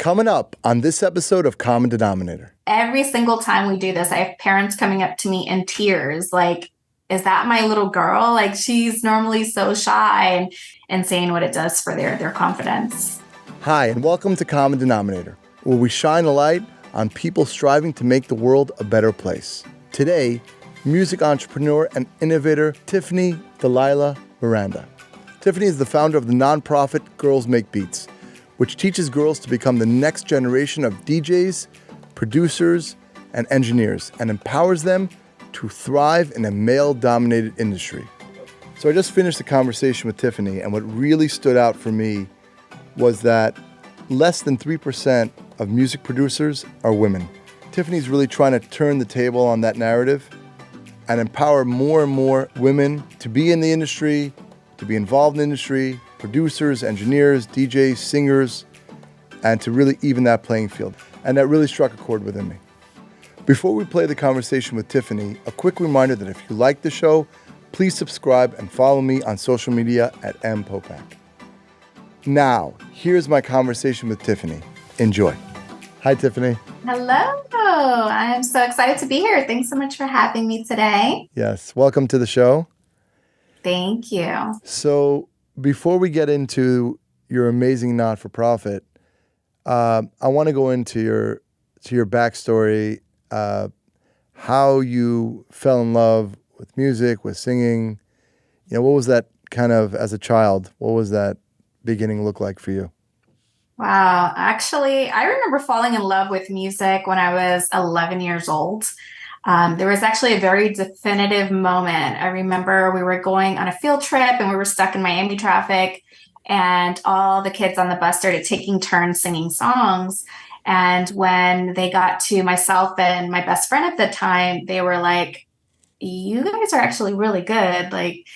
Coming up on this episode of Common Denominator. Every single time we do this, I have parents coming up to me in tears, like, is that my little girl? Like, she's normally so shy, and saying what it does for their confidence. Hi, and welcome to Common Denominator, where we shine a light on people striving to make the world a better place. Today, music entrepreneur and innovator Tiffany Miranda. Tiffany is the founder of the nonprofit Girls Make Beats, which teaches girls to become the next generation of DJs, producers, and engineers, and empowers them to thrive in a male-dominated industry. So I just finished the conversation with Tiffany, and what really stood out for me was that less than 3% of music producers are women. Tiffany's really trying to turn the table on that narrative and empower more and more women to be in the industry, to be involved in the industry, producers, engineers, DJs, singers, and to really even that playing field. And that really struck a chord within me. Before we play the conversation with Tiffany, a quick reminder that if you like the show, please subscribe and follow me on social media at Popack. Now, here's my conversation with Tiffany. Enjoy. Hi, Tiffany. Hello. I am so excited to be here. Thanks so much for having me today. Yes. Welcome to the show. Thank you. So before we get into your amazing not-for-profit, I want to go into your backstory, how you fell in love with music, with singing. You know, what was that kind of, as a child, what was that beginning look like for you? Wow. Actually, I remember falling in love with music when I was 11 years old. There was actually a very definitive moment. I remember we were going on a field trip and we were stuck in Miami traffic, and all the kids on the bus started taking turns singing songs. And when they got to myself and my best friend at the time, they were like, you guys are actually really good. Like,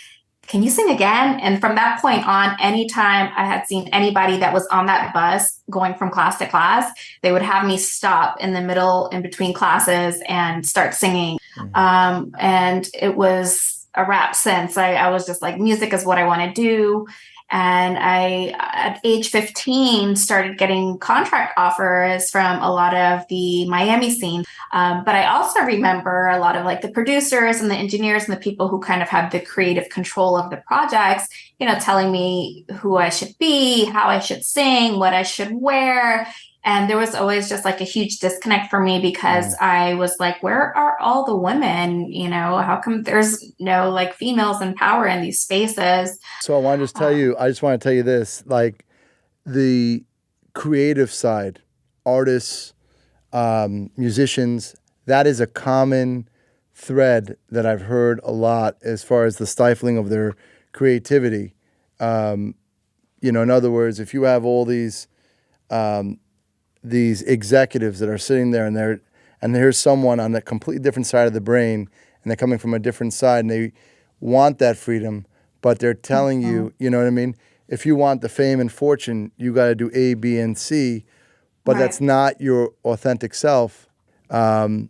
can you sing again? And from that point on, anytime I had seen anybody that was on that bus going from class to class, they would have me stop in the middle, in between classes, and start singing. Mm-hmm. And it was a wrap since. I was just like, music is what I want to do. And I, at age 15, started getting contract offers from a lot of the Miami scene. But I also remember a lot of like the producers and the engineers and the people who kind of had the creative control of the projects, you know, telling me who I should be, how I should sing, what I should wear. And there was always just like a huge disconnect for me because I was like, where are all the women? You know, how come there's no like females in power in these spaces? So I want to just tell you, I just want to tell you this, like the creative side, artists, musicians, that is a common thread that I've heard a lot as far as the stifling of their creativity. You know, in other words, if you have all these executives that are sitting there and there's someone on a completely different side of the brain, and they're coming from a different side, and they want that freedom, but they're telling you, you know what I mean? If you want the fame and fortune, you got to do A, B, and C, but that's not your authentic self. You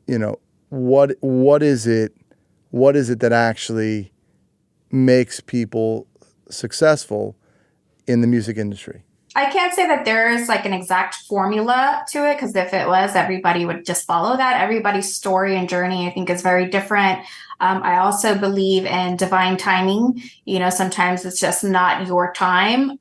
know, what is it that actually makes people successful in the music industry? I can't say that there's like an exact formula to it, because if it was, everybody would just follow that. Everybody's story and journey, I think, is very different. I also believe in divine timing. You know, sometimes it's just not your time.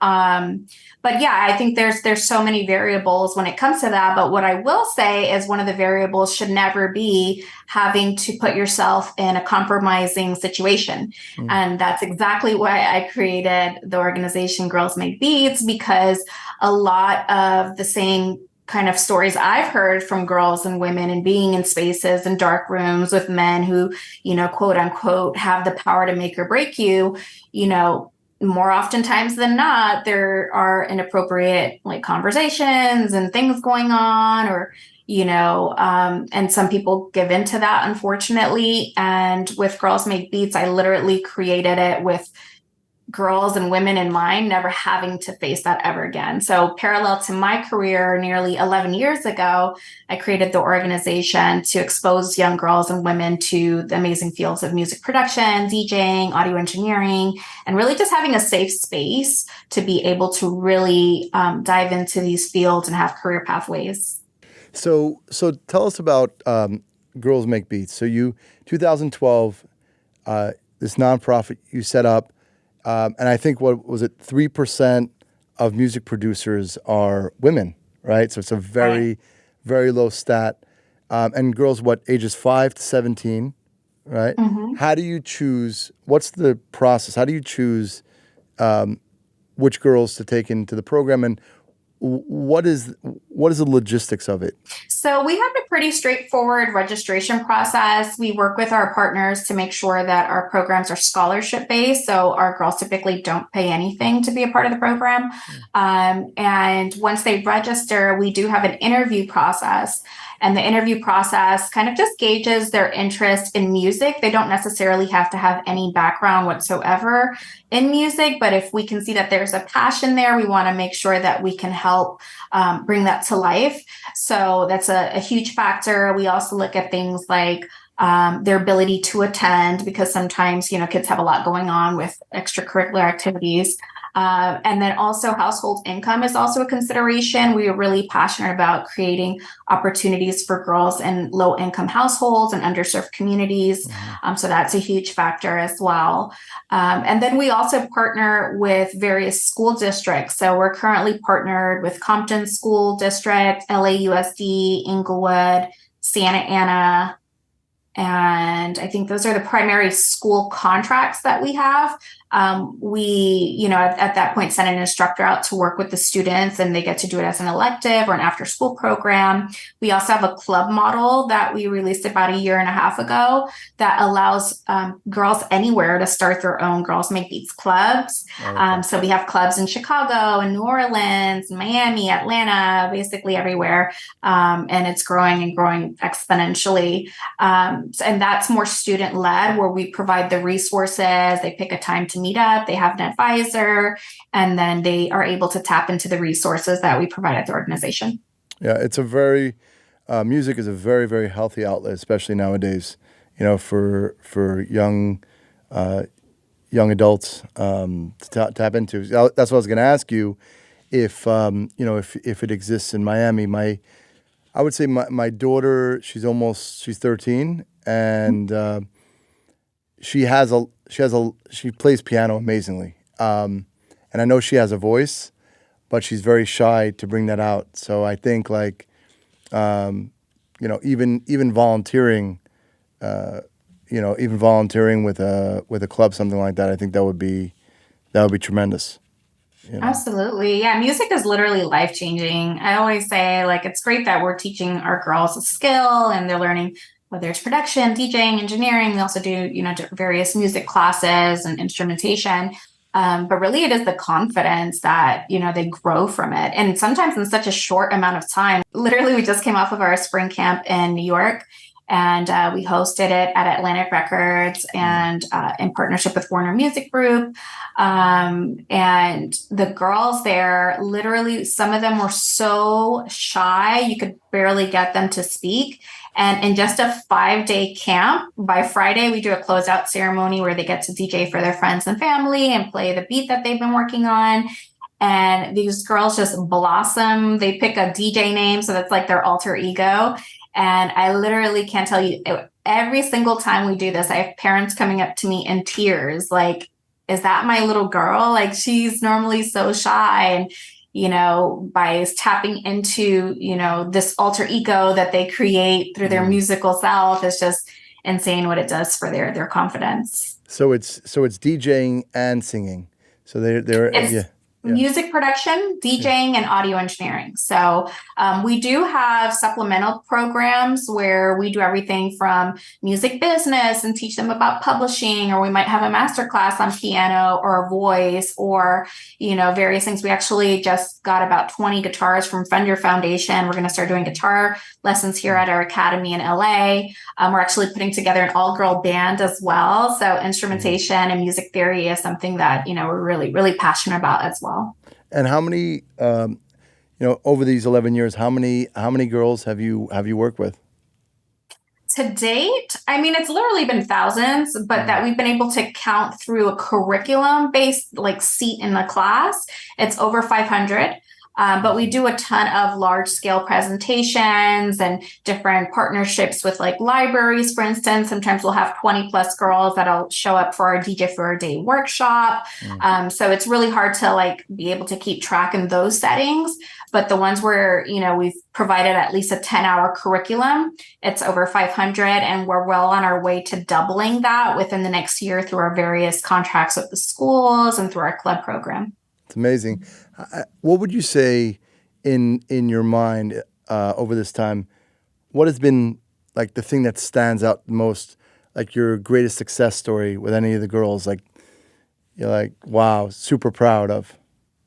But yeah, I think there's so many variables when it comes to that. But what I will say is one of the variables should never be having to put yourself in a compromising situation. And that's exactly why I created the organization Girls Make Beats, because a lot of the same kind of stories I've heard from girls and women and being in spaces and dark rooms with men who, you know, quote unquote, have the power to make or break you, you know, more oftentimes than not, there are inappropriate like conversations and things going on, or, you know, and some people give into that, unfortunately. And with Girls Make Beats, I literally created it with girls and women in mind, never having to face that ever again. So parallel to my career nearly 11 years ago, I created the organization to expose young girls and women to the amazing fields of music production, DJing, audio engineering, and really just having a safe space to be able to really dive into these fields and have career pathways. So tell us about Girls Make Beats. So 2012, this nonprofit you set up, and I think, what was it, 3% of music producers are women, right? So it's a very, very low stat. And girls, what, ages 5 to 17, right? Mm-hmm. How do you choose, what's the process? How do you choose which girls to take into the program, and what is the logistics of it? So we have a pretty straightforward registration process. We work with our partners to make sure that our programs are scholarship based. So our girls typically don't pay anything to be a part of the program. And once they register, we do have an interview process. And the interview process kind of just gauges their interest in music. They don't necessarily have to have any background whatsoever in music, but if we can see that there's a passion there, we want to make sure that we can help bring that to life. So that's a huge factor. We also look at things like their ability to attend, because sometimes, kids have a lot going on with extracurricular activities. And then also household income is also a consideration. We are really passionate about creating opportunities for girls in low income households and underserved communities. Mm-hmm. So that's a huge factor as well. And then we also partner with various school districts. So we're currently partnered with Compton School District, LAUSD, Inglewood, Santa Ana. And I think those are the primary school contracts that we have. We, at that point, send an instructor out to work with the students, and they get to do it as an elective or an after school program. We also have a club model that we released about a year and a half ago that allows girls anywhere to start their own Girls Make Beats clubs. So we have clubs in Chicago and New Orleans, Miami, Atlanta, basically everywhere. And it's growing and growing exponentially. And that's more student led, where we provide the resources. They pick a time to meet up, they have an advisor, and then they are able to tap into the resources that we provide at the organization. Yeah, it's a very, music is a very, very healthy outlet, especially nowadays, for young adults to tap into. That's what I was going to ask you, if it exists in Miami. I would say my daughter, she's 13, and she plays piano amazingly. And I know she has a voice, but she's very shy to bring that out. So I think even volunteering, with a club, something like that, I think that would be tremendous. Absolutely. Yeah. Music is literally life-changing. I always say, it's great that we're teaching our girls a skill and they're learning, whether it's production, DJing, engineering. We also do, various music classes and instrumentation. But really it is the confidence that, they grow from it. And sometimes in such a short amount of time. Literally, we just came off of our spring camp in New York, and we hosted it at Atlantic Records and in partnership with Warner Music Group. And the girls there, literally, some of them were so shy, you could barely get them to speak. And in just a 5-day camp, by Friday, we do a closeout ceremony where they get to DJ for their friends and family and play the beat that they've been working on. And these girls just blossom. They pick a DJ name, so that's like their alter ego. And I literally can't tell you, every single time we do this, I have parents coming up to me in tears, like, is that my little girl? Like, she's normally so shy. And, by tapping into, this alter ego that they create through their musical self, is just insane what it does for their confidence. So it's DJing and singing. So they're it's, Music production, DJing, and audio engineering. So we do have supplemental programs where we do everything from music business and teach them about publishing, or we might have a master class on piano or voice or, various things. We actually just got about 20 guitars from Fender Foundation. We're going to start doing guitar lessons here at our academy in LA. We're actually putting together an all-girl band as well. So instrumentation and music theory is something that, we're really, really passionate about as well. And how many, over these 11 years, how many girls have you worked with? To date, it's literally been thousands, but that we've been able to count through a curriculum-based seat in the class, it's over 500. But we do a ton of large-scale presentations and different partnerships with libraries, for instance. Sometimes we'll have 20 plus girls that'll show up for our DJ for a Day workshop. So it's really hard to be able to keep track in those settings. But the ones where, we've provided at least a 10-hour curriculum, it's over 500, and we're well on our way to doubling that within the next year through our various contracts with the schools and through our club program. It's amazing. What would you say in your mind over this time? What has been the thing that stands out the most, your greatest success story with any of the girls? You're wow, super proud of.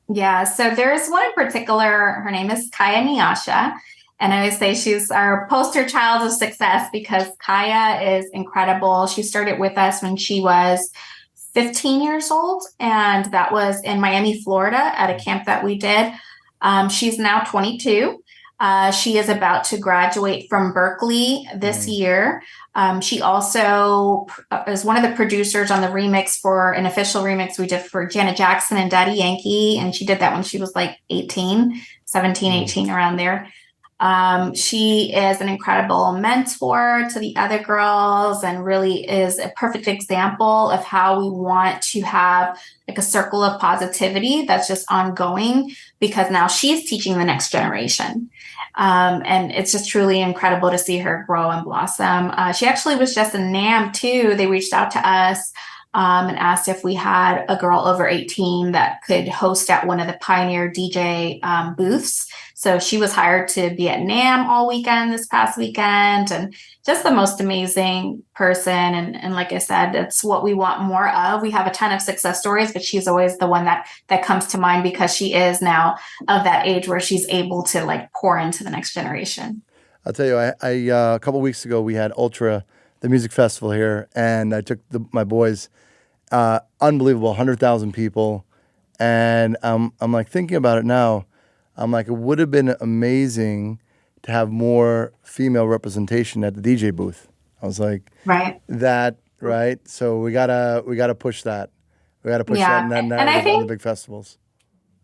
Yeah, so there's one in particular. Her name is Kaya Nyasha. And I always say she's our poster child of success because Kaya is incredible. She started with us when she was 15 years old, and that was in Miami, Florida at a camp that we did. She's now 22. She is about to graduate from Berkeley this year. She also is one of the producers on the remix for an official remix we did for Janet Jackson and Daddy Yankee. And she did that when she was 18, around there. She is an incredible mentor to the other girls and really is a perfect example of how we want to have a circle of positivity that's just ongoing, because now she's teaching the next generation. And it's just truly incredible to see her grow and blossom. She actually was just in NAMM too. They reached out to us and asked if we had a girl over 18 that could host at one of the Pioneer DJ booths. So she was hired to be at NAMM all weekend this past weekend, and just the most amazing person. And like I said, that's what we want more of. We have a ton of success stories, but she's always the one that comes to mind because she is now of that age where she's able to pour into the next generation. I'll tell you, I a couple of weeks ago, we had Ultra, the music festival here, and I took my boys, unbelievable, 100,000 people. And I'm thinking about it now. I'm it would have been amazing to have more female representation at the DJ booth. I was right. That, right? So we gotta push that. We gotta push that and I think on the big festivals.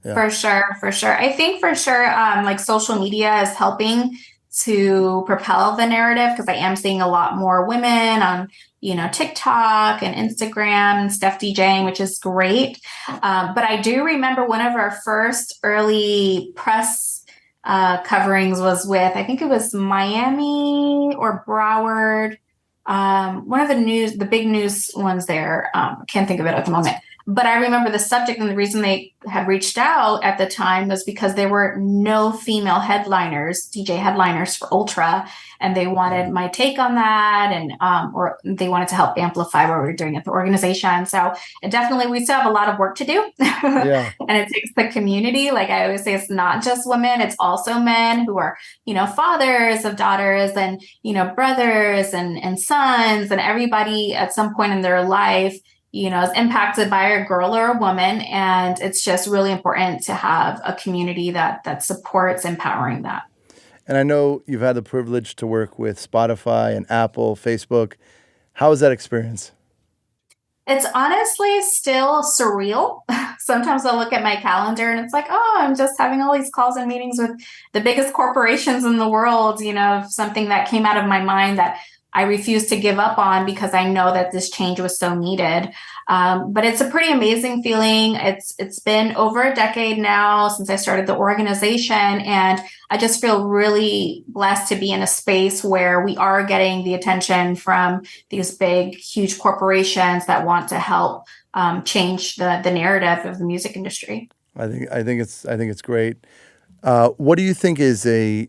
Yeah. For sure. I think for sure, social media is helping to propel the narrative, because I am seeing a lot more women on, TikTok and Instagram and stuff DJing, which is great. But I do remember one of our first early press coverings was with, I think it was Miami or Broward. One of the big news ones there. Can't think of it at the moment. But I remember the subject, and the reason they had reached out at the time was because there were no female headliners, DJ headliners for Ultra, and they wanted my take on that, and or they wanted to help amplify what we were doing at the organization. So we still have a lot of work to do. Yeah. And it takes the community. Like I always say, it's not just women, it's also men who are, fathers of daughters and, brothers and sons, and everybody at some point in their life is impacted by a girl or a woman. And it's just really important to have a community that supports empowering that. And I know you've had the privilege to work with Spotify and Apple, Facebook. How was that experience? It's honestly still surreal. Sometimes I'll look at my calendar and it's I'm just having all these calls and meetings with the biggest corporations in the world, something that came out of my mind that I refuse to give up on because I know that this change was so needed. But it's a pretty amazing feeling. It's been over a decade now since I started the organization, and I just feel really blessed to be in a space where we are getting the attention from these big, huge corporations that want to help change the narrative of the music industry. I think it's great. What do you think is in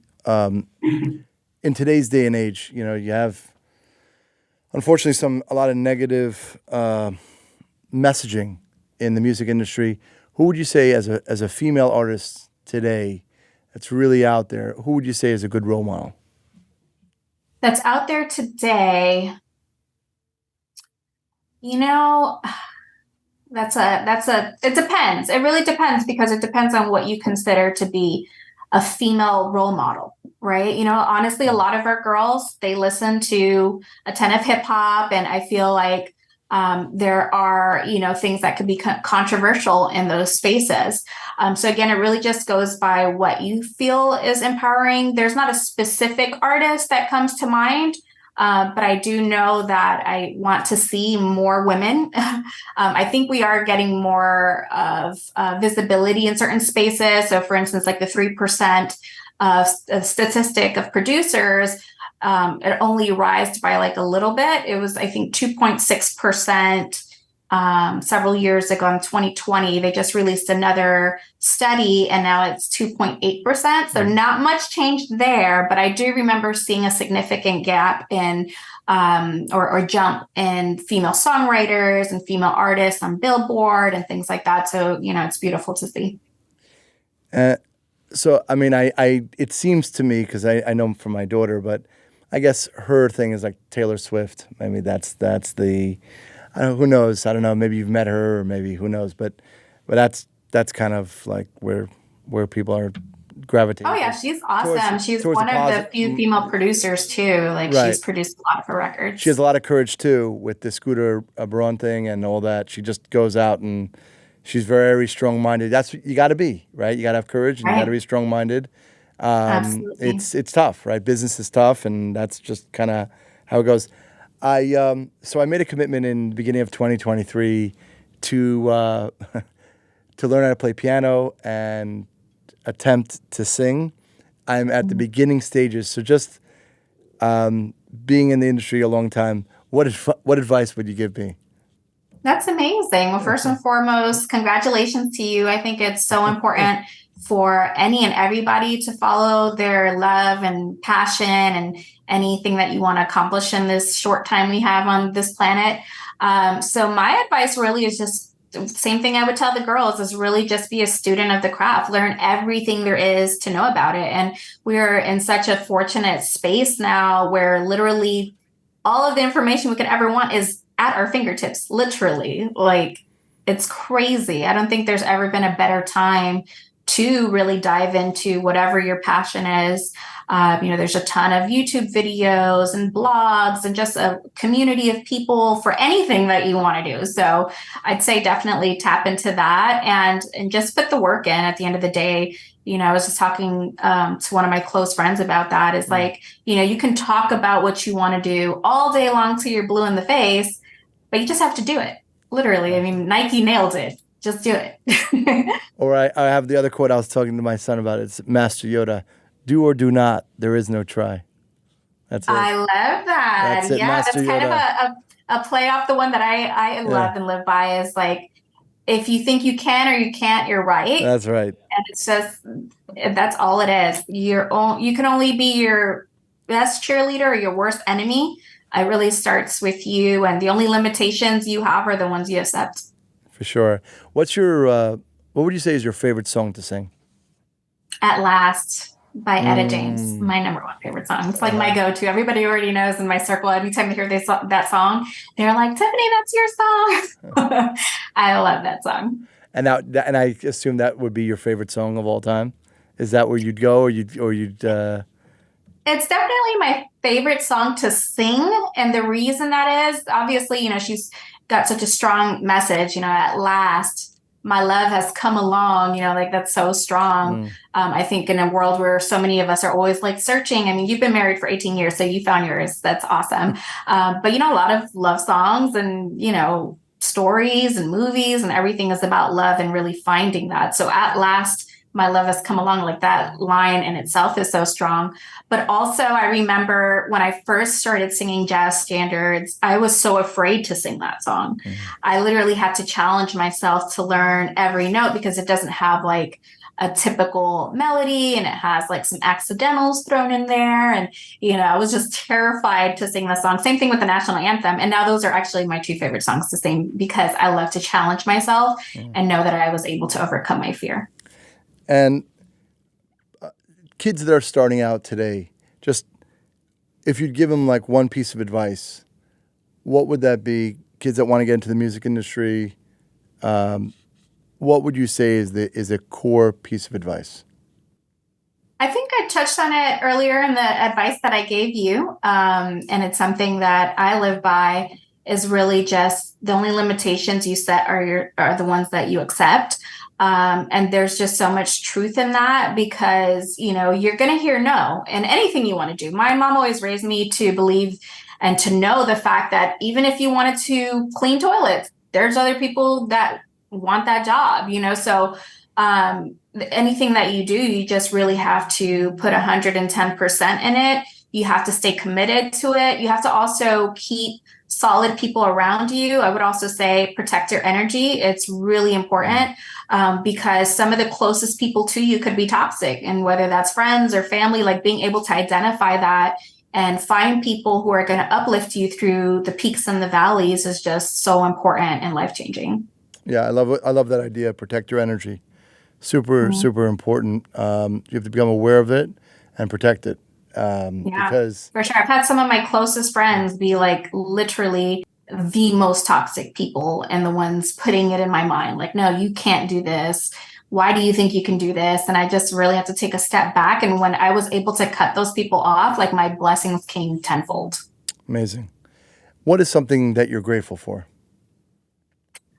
today's day and age? You have unfortunately a lot of negative messaging in the music industry. Who would you say as a female artist today that's really out there? Who would you say is a good role model? That's out there today. You know, it depends. It really depends because it depends on what you consider to be a female role model, right? Honestly, a lot of our girls, they listen to a ton of hip hop, and I feel like there are, things that could be controversial in those spaces. So again, it really just goes by what you feel is empowering. There's not a specific artist that comes to mind. But I do know that I want to see more women. I think we are getting more of visibility in certain spaces. So, for instance, like the 3% statistic of producers, it only rised by like a little bit. It was, I think, 2.6%. Several years ago in 2020, they just released another study and now it's 2.8%. So not much changed there, but I do remember seeing a significant gap in or jump in female songwriters and female artists on Billboard and things like that. So, it's beautiful to see. So, I mean, it seems to me, because I know from my daughter, but I guess her thing is like Taylor Swift. I mean, that's the... who knows? I don't know. Maybe you've met her, or maybe who knows. But that's kind of like where people are gravitating. Oh yeah, she's awesome. She's one of the few female producers too. Like right. She's produced a lot of her records. She has a lot of courage too with the Scooter Braun thing and all that. She just goes out and she's very strong-minded. That's what you got to be, right? You got to have courage and right. You got to be strong-minded. Absolutely. It's tough, right? Business is tough, and that's just kind of how it goes. So I made a commitment in the beginning of 2023 to learn how to play piano and attempt to sing. I'm at the beginning stages, so just being in the industry a long time, what advice would you give me? That's amazing. Well, first and foremost, congratulations to you. I think it's so important for any and everybody to follow their love and passion and anything that you want to accomplish in this short time we have on this planet. So my advice really is just the same thing I would tell the girls is really just be a student of the craft, learn everything there is to know about it. And we're in such a fortunate space now where literally all of the information we could ever want is at our fingertips, literally. Like, it's crazy. I don't think there's ever been a better time to really dive into whatever your passion is. There's a ton of YouTube videos and blogs and just a community of people for anything that you want to do. So I'd say definitely tap into that and just put the work in. At the end of the day, I was just talking to one of my close friends about that. Is like, you can talk about what you want to do all day long till you're blue in the face, but you just have to do it. Literally. I mean, Nike nailed it. Just do it. Or I have the other quote I was talking to my son about. It's Master Yoda. Do or do not. There is no try. That's it. I love that. That's it, yeah, Master that's kind Yoda. of a play off the one that I love and live by is like, if you think you can or you can't, you're right. That's right. And it's just, that's all it is. You can only be your best cheerleader or your worst enemy. It really starts with you, and the only limitations you have are the ones you accept. For sure. What would you say is your favorite song to sing? At Last by Etta James, my number one favorite song. It's like my go-to. Everybody already knows in my circle. Anytime they hear that song, they're like, "Tiffany, that's your song." I love that song. And I assume that would be your favorite song of all time. Is that where you'd go, or you'd? It's definitely my favorite song to sing, and the reason that is obviously, she's got such a strong message. At last, my love has come along. Like that's so strong. I think in a world where so many of us are always like searching. I mean, you've been married for 18 years, so you found yours. That's awesome. But a lot of love songs and stories and movies and everything is about love and really finding that. So At Last, my love has come along. Like that line in itself is so strong. But also I remember when I first started singing jazz standards, I was so afraid to sing that song. I literally had to challenge myself to learn every note because it doesn't have like a typical melody, and it has like some accidentals thrown in there. And, I was just terrified to sing the song. Same thing with the national anthem. And now those are actually my two favorite songs to sing because I love to challenge myself and know that I was able to overcome my fear. And kids that are starting out today, just if you'd give them like one piece of advice, what would that be? Kids that want to get into the music industry, what would you say is a core piece of advice? I think I touched on it earlier in the advice that I gave you. And it's something that I live by, is really just the only limitations you set are the ones that you accept. And there's just so much truth in that because, you're going to hear no in anything you want to do. My mom always raised me to believe and to know the fact that even if you wanted to clean toilets, there's other people that want that job, so anything that you do, you just really have to put 110% in it. You have to stay committed to it. You have to also keep solid people around you. I would also say protect your energy. It's really important because some of the closest people to you could be toxic, and whether that's friends or family, like being able to identify that and find people who are going to uplift you through the peaks and the valleys is just so important and life-changing. Yeah, I love that idea. Protect your energy. Super important. You have to become aware of it and protect it. Because for sure. I've had some of my closest friends be like literally the most toxic people and the ones putting it in my mind. Like, no, you can't do this. Why do you think you can do this? And I just really have to take a step back. And when I was able to cut those people off, like my blessings came tenfold. Amazing. What is something that you're grateful for?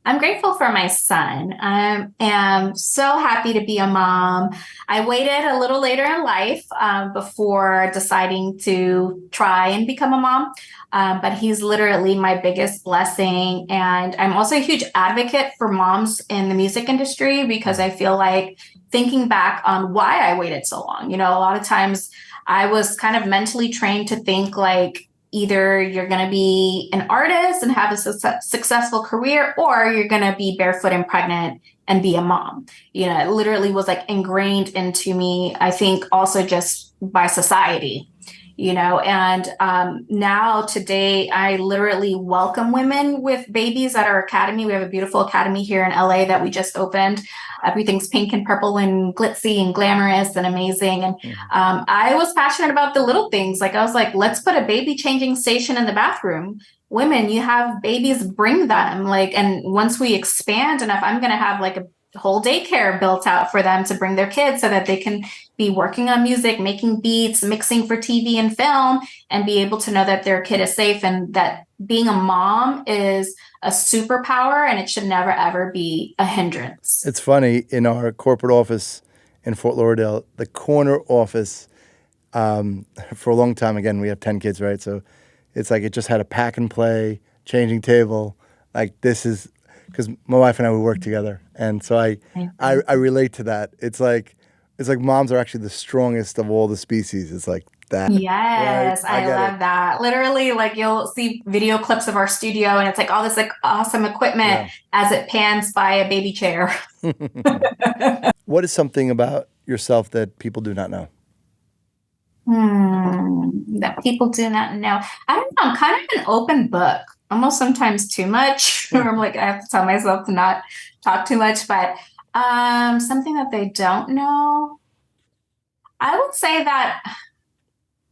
I'm grateful for my son. I am so happy to be a mom. I waited a little later in life before deciding to try and become a mom. But he's literally my biggest blessing. And I'm also a huge advocate for moms in the music industry because I feel like thinking back on why I waited so long, a lot of times I was kind of mentally trained to think like, either you're going to be an artist and have a successful career, or you're going to be barefoot and pregnant and be a mom. It literally was like ingrained into me, I think also just by society, and now today I literally welcome women with babies at our academy. We have a beautiful academy here in LA that we just opened. Everything's pink and purple and glitzy and glamorous and amazing. And I was passionate about the little things. Like I was like, let's put a baby changing station in the bathroom. Women, you have babies, bring them. And once we expand enough, I'm going to have like a whole daycare built out for them to bring their kids so that they can be working on music, making beats, mixing for TV and film, and be able to know that their kid is safe and that being a mom is a superpower and it should never, ever be a hindrance. It's funny, in our corporate office in Fort Lauderdale, the corner office, for a long time, again, we have 10 kids, right? So it's like it just had a pack and play, changing table. Like this is, because my wife and I, we work together. And so I relate to that. It's like moms are actually the strongest of all the species. It's like that. Yes, right? I love that. Literally, like you'll see video clips of our studio and it's like all this like awesome equipment as it pans by a baby chair. What is something about yourself that people do not know? That people do not know. I don't know. I'm kind of an open book, almost sometimes too much. I'm like, I have to tell myself to not talk too much, but something that they don't know. I would say that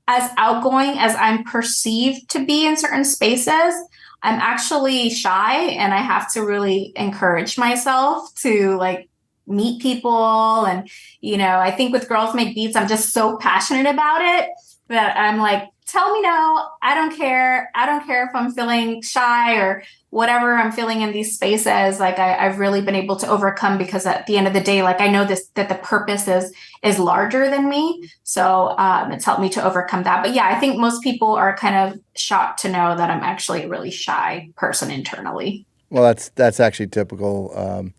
as outgoing as I'm perceived to be in certain spaces, I'm actually shy and I have to really encourage myself to like meet people. And, I think with Girls Make Beats, I'm just so passionate about it that I'm like, tell me no, I don't care. I don't care if I'm feeling shy or whatever I'm feeling in these spaces. Like I've really been able to overcome because at the end of the day, like I know that the purpose is larger than me. So it's helped me to overcome that. But yeah, I think most people are kind of shocked to know that I'm actually a really shy person internally. Well, that's actually typical.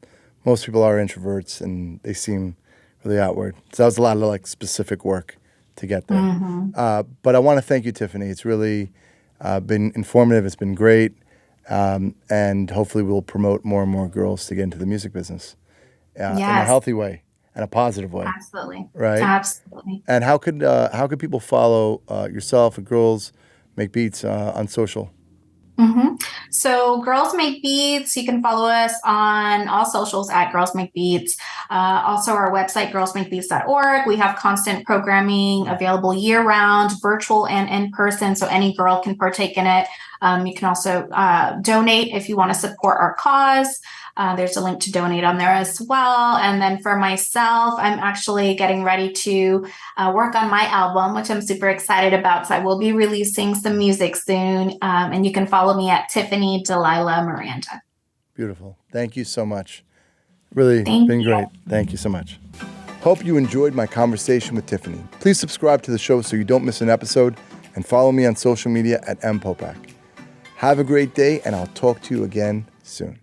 Most people are introverts and they seem really outward. So that was a lot of like specific work to get there. But I want to thank you, Tiffany. It's really been informative. It's been great. And hopefully we'll promote more and more girls to get into the music business in a Yes, healthy way and a positive way, absolutely. right? Absolutely. And how could people follow yourself and Girls Make Beats on social? So, Girls Make Beats, you can follow us on all socials at Girls Make Beats. Also, our website, girlsmakebeats.org. We have constant programming available year round, virtual and in person, so any girl can partake in it. You can also donate if you want to support our cause. There's a link to donate on there as well. And then for myself, I'm actually getting ready to work on my album, which I'm super excited about. So I will be releasing some music soon. And you can follow me at Tiffany Delilah Miranda. Beautiful. Thank you so much. Really Thank been you. great. Thank you so much. Hope you enjoyed my conversation with Tiffany. Please subscribe to the show so you don't miss an episode and follow me on social media at Popack. Have a great day, and I'll talk to you again soon.